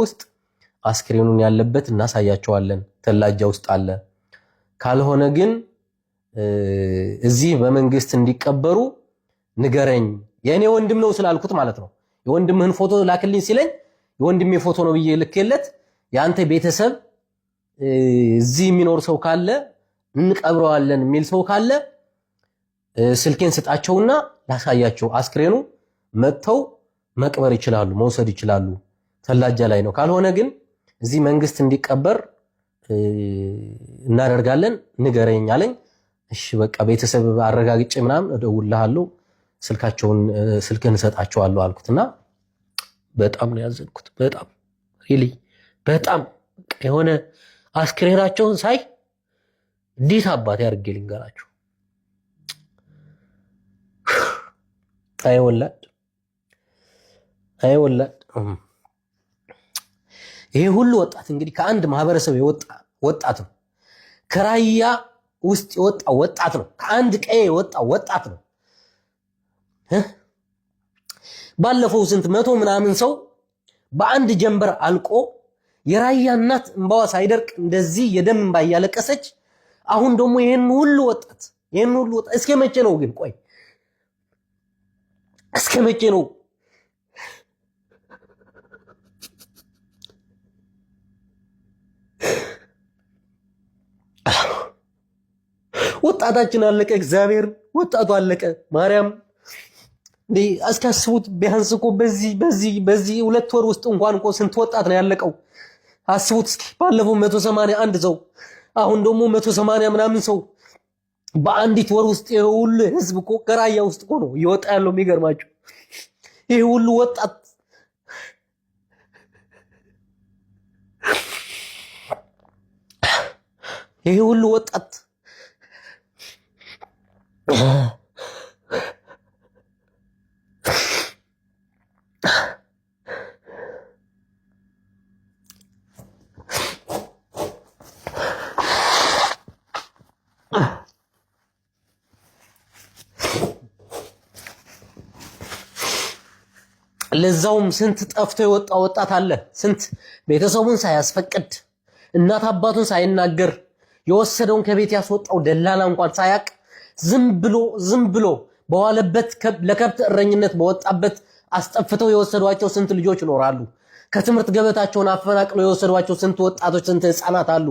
ውስጥ አስክሬኑን ያለበት እናሳያቸዋለን። ተላጃ ውስጥ አለ። ካልሆነ ግን እዚህ በመንግስት እንዲቀበሩ ንገረኝ። የኔ ወንድም ነው ስላልኩት ማለት ነው። የወንድምህን ፎቶ ላክልኝ ሲለኝ የወንድሜ ፎቶ ነው ብዬ ልኬለት ያንተ ቤተሰብ እዚህ የሚኖር ሰው ካለ እንቀብረዋለን የሚል ሰው ካለ ስልኬን ስጣቸውና ላሳያቸው። አስክሬኑ መጥተው መቅበር ይችላሉ፣ መውሰድ ይችላሉ። ተላጃ ላይ ነው። ካልሆነ ግን እዚህ መንግስት እንዲቀበር እናደርጋለን ንገረኝ አለኝ። እሺ በቃ ቤተሰብ አረጋግጬ ምናምን እደውልልሃለሁ፣ ስልክህን እሰጣቸዋለሁ አልኩትና በጣም ነው ያዘንኩት። በጣም ሪሊ በጣም የሆነ አስክሬናቸውን ሳይ እንዴት አባቴ አድርጌ ልንገራቸው። አይ ወላድ ይሄ ሁሉ ወጣት እንግዲህ ከአንድ ማህበረሰብ የወጣ ወጣት ነው። ከራያ ውስጥ የወጣ ወጣት ነው። ከአንድ ቀዬ የወጣ ወጣት ነው። ባለፈው ስንት መቶ ምናምን ሰው በአንድ ጀንበር አልቆ የራያ እናት እንባዋ ሳይደርቅ እንደዚህ የደም እንባ እያለቀሰች አሁን ደግሞ ይሄን ሁሉ ወጣት እስከ መቼ ነው ግን? ቆይ እስከ መቼ ነው? ወጣታችን አለቀ። እግዚአብሔር ወጣቱ አለቀ። ማርያም አስካስቡት። ቢያንስ እኮ በዚህ 2 ወር ውስጥ እንኳን እኮ ስንት ወጣት ነው ያለቀው? አስቡት እስኪ። ባለፈው 181 ሰው፣ አሁን ደግሞ 180 ምናምን ሰው በአንዲት ወር ውስጥ ይሄ ሁሉ ህዝብ እኮ ከራያ ውስጥ እኮ ነው ይወጣ ያለው። የሚገርማችሁ ይሄ ሁሉ ወጣት ለዛውም ስንት ጠፍቶ የወጣ ወጣት አለ። ስንት ቤተሰቡን ሳያስፈቅድ እናት አባቱን ሳይናገር የወሰደውን ከቤት ያስወጣው ደላላ እንኳን ሳያቅ ዝም ብሎ በዋለበት ለከብት እረኝነት በወጣበት አስጠፍተው የወሰዷቸው ስንት ልጆች ይኖራሉ። ከትምህርት ገበታቸውን አፈናቅለው የወሰዷቸው ስንት ወጣቶች ስንት ህፃናት አሉ።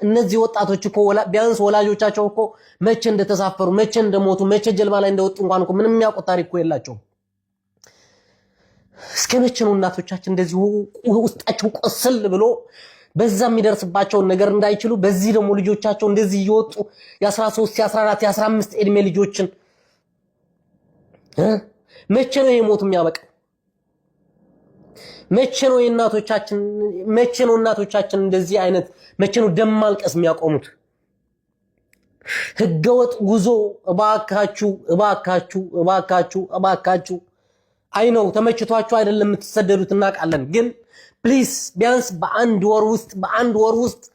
እነዚህ ወጣቶች እኮ ቢያንስ ወላጆቻቸው እኮ መቼ እንደተሳፈሩ መቼ እንደሞቱ መቼ ጀልባ ላይ እንደወጡ እንኳን እኮ ምንም የሚያውቁት ታሪክ እኮ የላቸውም። እስከ መቼ ነው እናቶቻችን እንደዚህ ውስጣቸው ቆስል ብሎ በዛ የሚደርስባቸውን ነገር እንዳይችሉ በዚህ ደግሞ ልጆቻቸው እንደዚህ እየወጡ የ13 የ14 የ15 እድሜ ልጆችን መቼ ነው የሞት የሚያበቃው? መቼ ነው እናቶቻችን እንደዚህ አይነት መቼ ነው ደም ማልቀስ የሚያቆሙት? ህገወጥ ጉዞ እባካችሁ አይ ነው ተመችቷችሁ አይደለም የምትሰደዱት እናውቃለን። ግን ፕሊስ ቢያንስ በአንድ ወር ውስጥ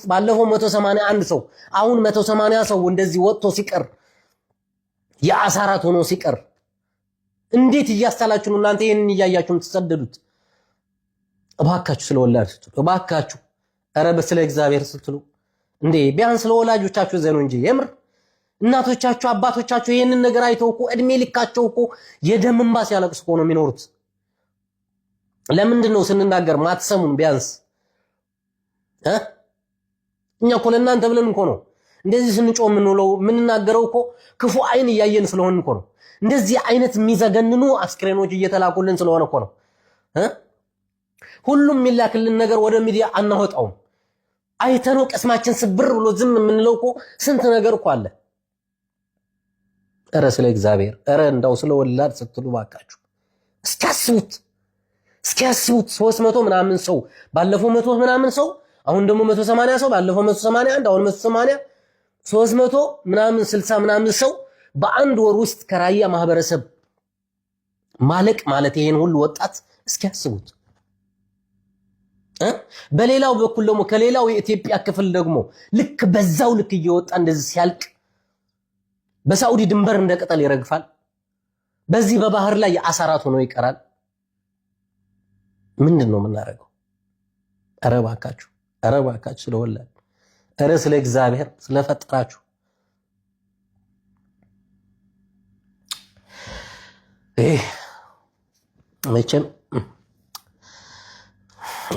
ባለፈው 181 ሰው አሁን 180 ሰው እንደዚህ ወጥቶ ሲቀር የአሳራት ሆኖ ሲቀር እንዴት እያስተላችሁ ነው እናንተ ይሄንን እያያችሁ የምትሰደዱት? እባካችሁ ስለወላድ ስትሉ እባካችሁ ኧረ በስለ እግዚአብሔር ስትሉ እንዴ ቢያንስ ለወላጆቻችሁ ዘኑ እንጂ የምር እናቶቻችሁ አባቶቻችሁ ይሄንን ነገር አይተው እኮ እድሜ ልካቸው እኮ የደም እንባ ሲያለቅሱ እኮ ነው የሚኖሩት። ለምንድን ነው ስንናገር ማትሰሙን? ቢያንስ እኛ እኮ ለእናንተ ብለን እኮ ነው እንደዚህ ስንጮህ የምንውለው የምንናገረው እኮ ክፉ አይን እያየን ስለሆነ እኮ ነው። እንደዚህ አይነት የሚዘገንኑ አስክሬኖች እየተላኩልን ስለሆነ እኮ ነው። ሁሉም የሚላክልን ነገር ወደ ሚዲያ አናወጣውም። አይተነው ቀስማችን ስብር ብሎ ዝም የምንለው እኮ ስንት ነገር እኮ አለ። ኧረ ስለ እግዚአብሔር ኧረ እንዳው ስለ ወላድ ስትሉ ባካችሁ እስኪያስቡት 300 ምናምን ሰው ባለፈው 100 ምናምን ሰው አሁን ደግሞ 180 ሰው ባለፈው 181 አሁን 180 300 ምናምን 60 ምናምን ሰው በአንድ ወር ውስጥ ከራያ ማህበረሰብ ማለቅ ማለት ይሄን ሁሉ ወጣት እስኪያስቡት። በሌላው በኩል ደግሞ ከሌላው የኢትዮጵያ ክፍል ደግሞ ልክ በዛው ልክ እየወጣ እንደዚህ ሲያልቅ በሳዑዲ ድንበር እንደ ቅጠል ይረግፋል። በዚህ በባህር ላይ የአሳራት ሆኖ ይቀራል። ምንድን ነው የምናደርገው? ኧረ እባካችሁ ስለወላድ፣ ኧረ ስለ እግዚአብሔር ስለፈጠራችሁ መቼም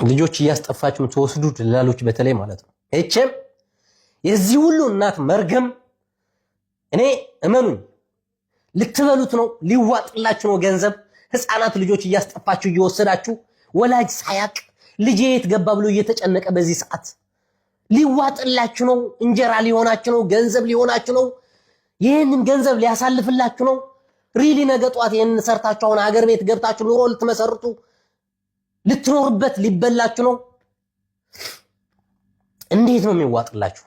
ልጆች እያስጠፋችሁ ተወስዱ ደላሎች በተለይ ማለት ነው። መቼም የዚህ ሁሉ እናት መርገም እኔ እመኑኝ ልትበሉት ነው፣ ሊዋጥላችሁ ነው ገንዘብ። ህፃናት ልጆች እያስጠፋችሁ እየወሰዳችሁ ወላጅ ሳያቅ ልጄ የት ገባ ብሎ እየተጨነቀ በዚህ ሰዓት ሊዋጥላችሁ ነው፣ እንጀራ ሊሆናችሁ ነው፣ ገንዘብ ሊሆናችሁ ነው፣ ይህንን ገንዘብ ሊያሳልፍላችሁ ነው። ሪሊ ነገ ጧት ይህንን ሰርታችሁ አሁን ሀገር ቤት ገብታችሁ ኑሮ ልትመሰርቱ ልትኖርበት ሊበላችሁ ነው። እንዴት ነው የሚዋጥላችሁ?